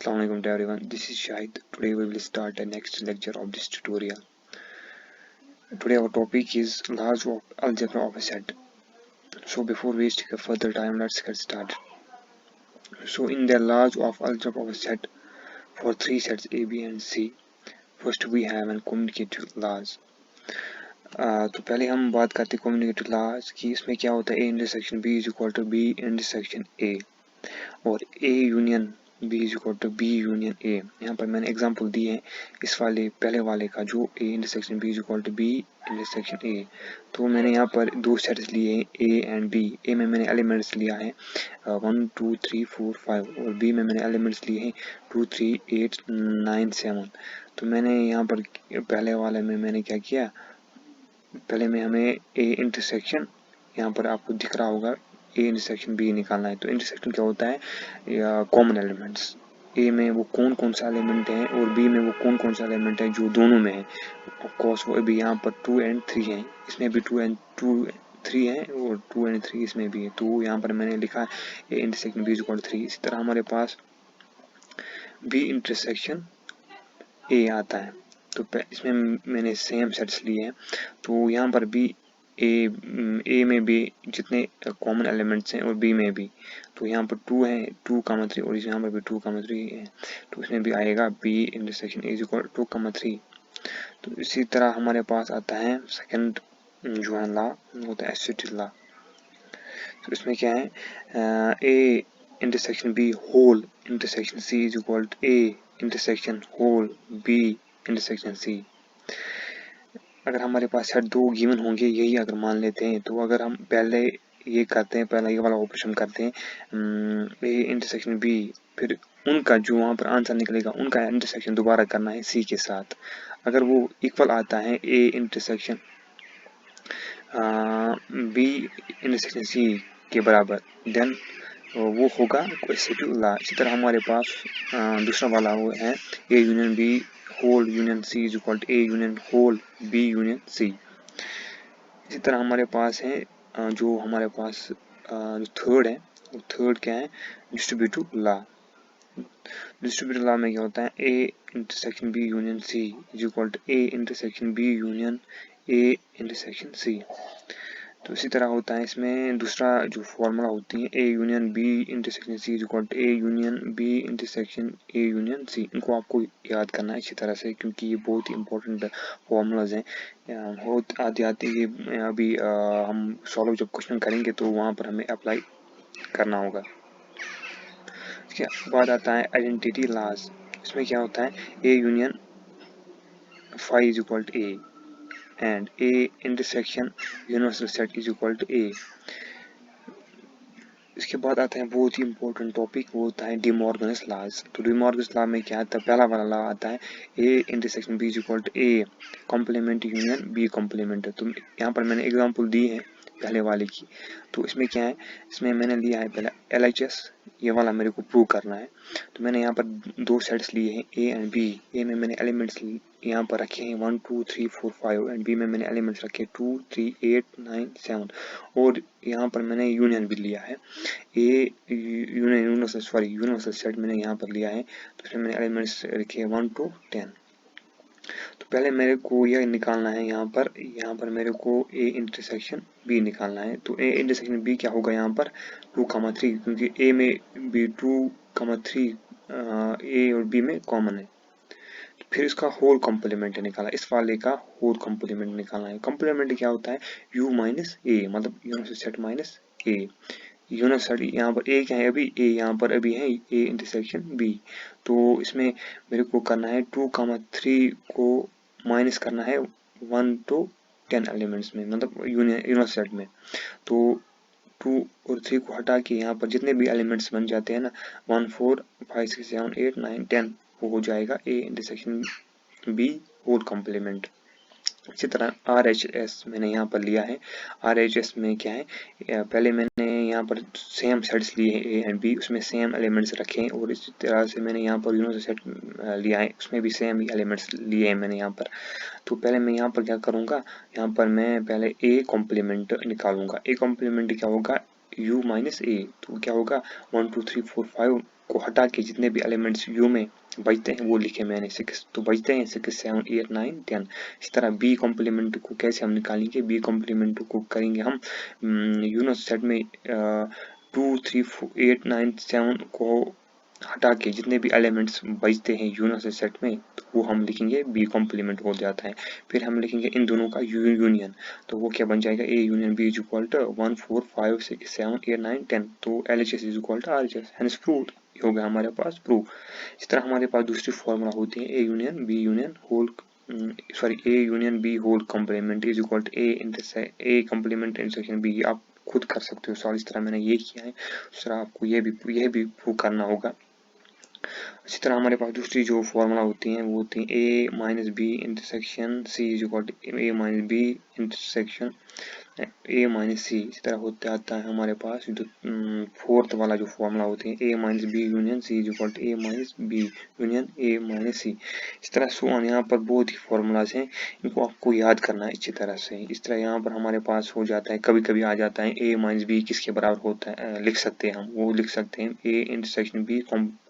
Assalamu alaikum to everyone. This is Shahid. Today we will start the next lecture of this tutorial. Today our topic is laws of algebra of a set. So before we take a further time, let's get started. So in the laws of algebra of a set for three sets A, B and C, first we have an commutative laws. तो पहले हम बात करते हैं commutative laws की. इसमें क्या होता है, A intersection B is equal to B intersection A और A union B is equal to B union A. यहाँ पर मैंने एग्जांपल दी है इस वाले पहले वाले का, जो A intersection B is equal to B intersection A. तो मैंने यहाँ पर दो सेट्स लिए हैं A एंड B. A में मैंने एलिमेंट्स लिया है 1 2 3 4 5 और B में मैंने एलिमेंट्स लिए हैं 2 3 8 9 7. तो मैंने यहाँ पर पहले वाले में मैंने क्या किया, पहले में हमें A इंटरसेक्शन, यहाँ पर आपको दिख रहा होगा A इंटरसेक्शन B निकालना है. तो इंटरसेक्शन क्या होता है, कॉमन एलिमेंट्स. A में वो कौन कौन सा एलिमेंट है और B में वो कौन कौन सा एलिमेंट है जो दोनों में है. ऑफकोर्स वो अभी यहाँ पर 2 एंड 3 है, इसमें भी 2 एंड 3 है और 2 एंड 3 इसमें भी है. तो यहाँ पर मैंने लिखा है A intersection B is equal 3. इसी तरह हमारे पास B इंटरसेक्शन A आता है. तो इसमें मैंने सेम सेट्स लिए हैं. तो यहाँ पर भी ए में भी जितने कॉमन एलिमेंट्स हैं और B में भी, तो यहाँ पर 2 है 2,3 और यहाँ पर भी 2,3 है. तो इसमें भी आएगा B intersection A is equal 2,3. तो इसी तरह हमारे पास आता है सेकंड जो है लॉ, होता है एसोसिएटिव लॉ. तो इसमें क्या है, A intersection B whole intersection C is equal to A intersection whole B intersection C. अगर हमारे पास सेट दो गिवन होंगे, यही अगर मान लेते हैं, तो अगर हम पहले ये करते हैं, पहला ये वाला ऑपरेशन करते हैं A इंटरसेक्शन B, फिर उनका जो वहाँ पर आंसर निकलेगा उनका इंटरसेक्शन दोबारा करना है C के साथ. अगर वो इक्वल आता है A intersection B intersection C के बराबर, देन वो होगा कोएफिशिएंट लॉ. इसी तरह हमारे पास दूसरा वाला वो है A union B whole union C is equal to A union whole B union C. इसी तरह हमारे पास है जो हमारे पास जो थर्ड है, वो थर्ड क्या है, डिस्ट्रीब्यूटिव लॉ. डिस्ट्रीब्यूटिव लॉ में क्या होता है, A intersection B union C is equal to A intersection B union A intersection C. तो इसी तरह होता है इसमें दूसरा जो फॉर्मूला होती है A union B intersection C is equal to A union B intersection A union C. इनको आपको याद करना है इसी तरह से, क्योंकि ये बहुत ही इंपॉर्टेंट फॉर्मूलाज हैं. बहुत आते आते ये अभी हम सॉल्व जब क्वेश्चन करेंगे तो वहाँ पर हमें अप्लाई करना होगा. इसके बाद आता है आइडेंटिटी लॉज. इसमें क्या होता है, A union phi is equal to A and A intersection universal set is equal to A. इसके बाद आता है बहुत ही इंपॉर्टेंट टॉपिक, वो होता है डिमॉर्गन्स लॉज. तो डिमॉर्गन्स लॉ में क्या आता है, पहला वाला लॉ आता है A intersection B is equal to A complement union B complement. तो यहाँ पर मैंने एग्जांपल दी है पहले वाले की. तो इसमें क्या है, इसमें मैंने लिया है पहला LHS, ये वाला मेरे को प्रूव करना है. तो मैंने यहाँ पर दो सेट्स लिए हैं A एंड B. A में मैंने एलिमेंट्स यहाँ पर रखे हैं 1 2 3 4 5 एंड B में मैंने एलिमेंट्स रखे 2 3 8 9 7 और यहाँ पर मैंने यूनियन भी लिया है. A यूनिवर्सल सेट मैंने यहाँ पर लिया है. तो इसमें मैंने एलिमेंट्स रखे 1 to 10. तो पहले मेरे को यह निकालना है, यहाँ पर मेरे को A इंटरसेक्शन B निकालना है. तो A इंटरसेक्शन B क्या होगा, यहाँ पर 2,3, क्योंकि A में B 2,3 A और B में कॉमन है. फिर इसका होल कॉम्प्लीमेंट निकाला, इस वाले का होल कॉम्प्लीमेंट निकालना है. कॉम्प्लीमेंट क्या होता है, U माइनस A, मतलब universal set minus A. Universal यहाँ पर A क्या है, अभी A यहाँ पर अभी है A इंटरसेक्शन B. तो इसमें मेरे को करना है 2,3 को माइनस करना है 1 to 10 एलिमेंट्स में, मतलब यूनिवर्सल सेट में. तो 2 और 3 को हटा के यहाँ पर जितने भी एलिमेंट्स बन जाते हैं ना, 1 4 5 6 7 8 9 10, वो हो जाएगा A intersection B whole complement. इसी तरह RHS मैंने यहाँ पर लिया है. RHS में क्या है, पहले मैंने यहाँ पर सेम सेट्स लिए हैं A एंड B, उसमें सेम एलिमेंट्स रखे हैं और इसी तरह से मैंने यहाँ पर यूनिवर्सल सेट लिया है, उसमें भी सेम ही एलिमेंट्स लिए हैं मैंने यहाँ पर. तो पहले मैं यहाँ पर क्या करूँगा, यहाँ पर मैं पहले A कॉम्प्लीमेंट निकालूंगा. A कॉम्प्लीमेंट क्या होगा, u माइनस a, तो क्या होगा 1 2 3 4 5 को हटा के जितने भी एलिमेंट्स u में बचते हैं वो लिखे मैंने 6, तो बचते हैं 6 7 8 9 10। इस तरह b कॉम्प्लीमेंट को कैसे हम निकालेंगे, b कॉम्प्लीमेंट को करेंगे हम यूनिट सेट में 2 3 8 9 7 को हटा के जितने भी एलिमेंट्स बचते हैं यूनिट सेट में तो वो हम लिखेंगे b कॉम्प्लीमेंट हो जाता है। फिर हम लिखेंगे इन दोनों का यूनियन, तो वो क्या बन जाएगा a union b is equal to 1 4 5 6 7 8 9 10, तो LHS is equal to RHS, hence proved, हो गया हमारे पास प्रूव। इस तरह हमारे पास दूसरी फॉर्मूला होती है a union b union whole a union b whole complement is equal to a complement intersection b। आप खुद कर सकते हो सॉल्व, इस तरह मैंने ये किया है, उस तरह आपको ये भी प्रूव करना होगा। इसी तरह हमारे पास दूसरी जो फॉर्मूला होती हैं वो होती है a minus B intersection c is equal to a minus B intersection a minus C. इस तरह होते आता है हमारे पास जो फोर्थ वाला जो फॉर्मूला होते हैं a minus B union c is equal to a minus B union a minus C. इस तरह सो ऑन, यहाँ पर बहुत ही फॉर्मूलाज हैं, इनको आपको याद करना है अच्छी तरह से। इस तरह यहाँ पर हमारे पास हो जाता है, कभी कभी आ जाता है a माइनस बी किसके बराबर होता है, लिख सकते हैं हम, वो लिख सकते हैं a इंटरसेक्शन b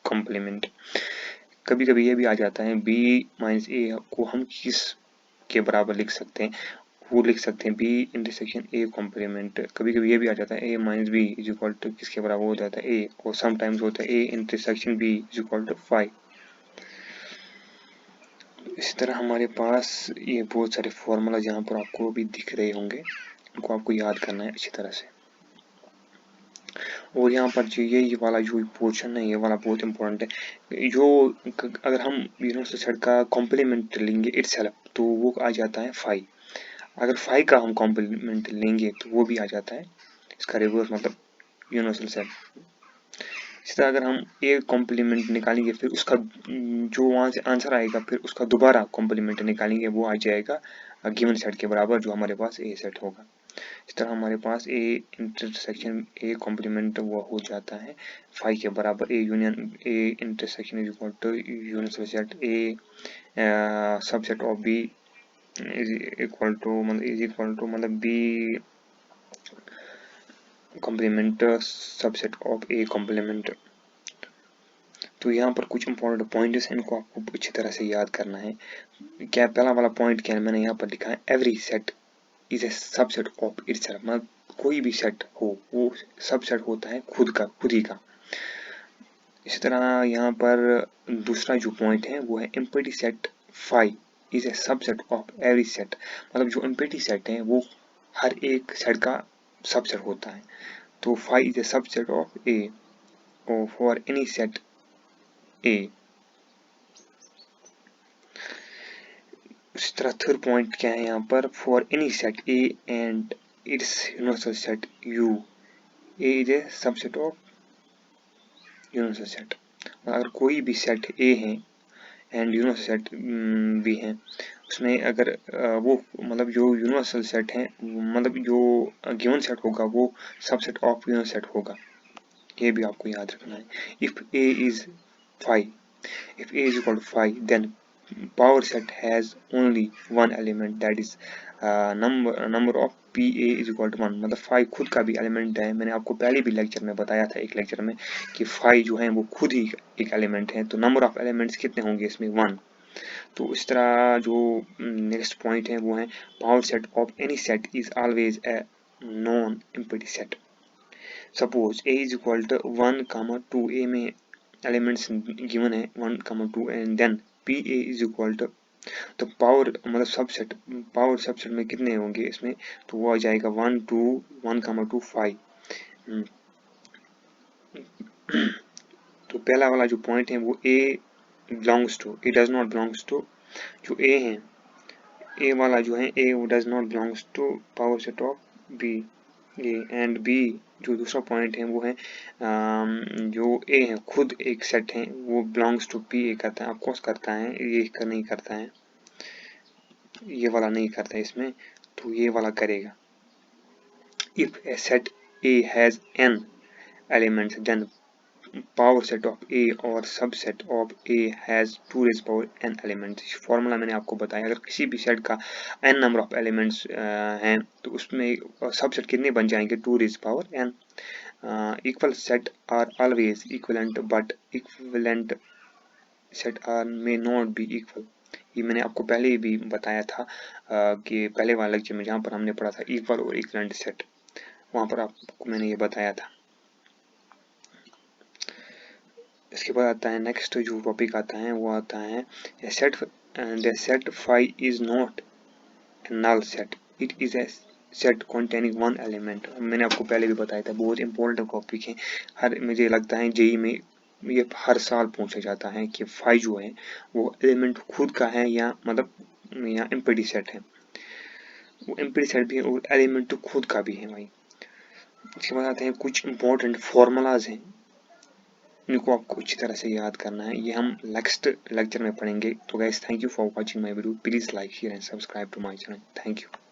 कॉम्प्लीमेंट। कभी कभी ये भी आ जाता है b माइनस ए को हम किस के बराबर लिख सकते हैं, वो लिख सकते हैं b इंटरसेक्शन a कॉम्प्लीमेंट। कभी कभी ये भी आ जाता है a minus b is equal to किसके बराबर हो जाता है a, और समटाइम्स होता है a intersection b is equal to 5। इसी तरह हमारे पास ये बहुत सारे फॉर्मूला यहाँ पर आपको भी दिख रहे होंगे, इनको आपको याद करना है अच्छी तरह से। और यहाँ पर जो ये वाला जो पोर्शन है ये वाला बहुत इंपॉर्टेंट है, जो अगर हम यूनिवर्सल सेट का कॉम्प्लीमेंट लेंगे इटसेल्फ तो वो आ जाता है 5, अगर 5 का हम कॉम्प्लीमेंट लेंगे तो वो भी आ जाता है इसका रिवर्स, मतलब यूनिवर्सल सेट। इस तरह अगर हम ए कॉम्प्लीमेंट निकालेंगे फिर उसका जो वहाँ से आंसर आएगा फिर उसका दोबारा कॉम्प्लीमेंट निकालेंगे वो आ जाएगा गिवन सेट के बराबर जो हमारे पास ए सेट होगा। इस तरह हमारे पास ए इंटरसेक्शन ए कॉम्प्लीमेंट वो हो जाता है 5 के बराबर, A union A intersection is equal to universal set A subset of B is equal to मतलब B complement subset of A complement. तो यहाँ पर कुछ इंपॉर्टेंट पॉइंट्स हैं, इनको आपको अच्छी तरह से याद करना है। क्या पहला वाला पॉइंट क्या है, मैंने यहाँ पर लिखा है every set is a subset of itself, मतलब कोई भी सेट हो वो सबसेट होता है खुद ही का। इसी तरह यहाँ पर दूसरा जो पॉइंट है वो है empty set phi is a subset of every set, मतलब जो एम्प्टी सेट है वो हर एक सेट का सबसेट होता है, तो phi is a subset of A और फॉर एनी सेट ए। इसी तरह थर्ड पॉइंट क्या है यहाँ पर, for any set A and it's universal set you, A is a subset of universal set. अगर कोई भी सेट ए है एंड यूनिवर्सल सेट भी है, उसमें अगर वो मतलब जो यूनिवर्सल सेट है मतलब जो गिवन सेट होगा वो सबसेट ऑफ यूनिवर्सल सेट होगा, ये भी आपको याद रखना है। If A is 5, if A is equal to 5 then power set has only one element that is number of PA is equal to 1, मतलब 5 खुद का भी एलिमेंट है। मैंने आपको पहले भी लेक्चर में बताया था एक लेक्चर में कि 5 जो है वो खुद ही एक एलिमेंट है, तो नंबर ऑफ एलिमेंट्स कितने होंगे इसमें 1। तो इस तरह जो नेक्स्ट पॉइंट है वो है power set of any set is always a non empty set. Suppose A is equal to 1, 2, A में एलिमेंट्स गिवन है 1, 2 and then P A is equal to, तो पावर मतलब सबसेट, पावर सबसेट में कितने होंगे इसमें, तो वो आ जाएगा 1, 2, 1, 2, 5। तो पहला वाला जो पॉइंट है वो A belongs to, A does not belongs to, जो ए है ए वाला जो है ए वो does not belongs to power set of B A, and B जो दूसरा पॉइंट है वो है जो ए है खुद एक सेट है वो बिलोंग्स टू पी ए करता है, ऑफकोर्स करता है, ये नहीं करता है, ये वाला नहीं करता है इसमें, तो ये वाला करेगा। If a set A has n elements then power set of A or subset of A has 2 raised power n elements। Formula मैंने आपको बताया, अगर किसी भी सेट का n नंबर ऑफ एलिमेंट्स हैं तो उसमें सबसेट कितने बन जाएंगे, 2 raised power n। Equal set are always equivalent but equivalent set are may not be equal. ये मैंने आपको पहले भी बताया था कि पहले वाले लेक्चर में जहाँ पर हमने पढ़ा था इक्वल और इक्विवेलेंट सेट, वहाँ पर आपको मैंने ये बताया था। इसके बाद आता है नेक्स्ट जो टॉपिक आता है वो आता है the set phi is not null set, it is a set containing one element. मैंने आपको पहले भी बताया था, बहुत इंपॉर्टेंट टॉपिक है। मुझे लगता है जेई में ये हर साल पूछा जाता है कि फाई जो है वो एलिमेंट खुद का है या मतलब या एम्प्टी सेट है। वो एम्प्टी सेट भी है और एलिमेंट तो खुद का भी है भाई। इसके बाद आते हैं कुछ इंपॉर्टेंट फॉर्मूलाज हैं, इनको आपको अच्छी तरह से याद करना है, ये हम नेक्स्ट लेक्चर में पढ़ेंगे। तो guys thank you for watching my video, please like share and subscribe to my channel, thank you.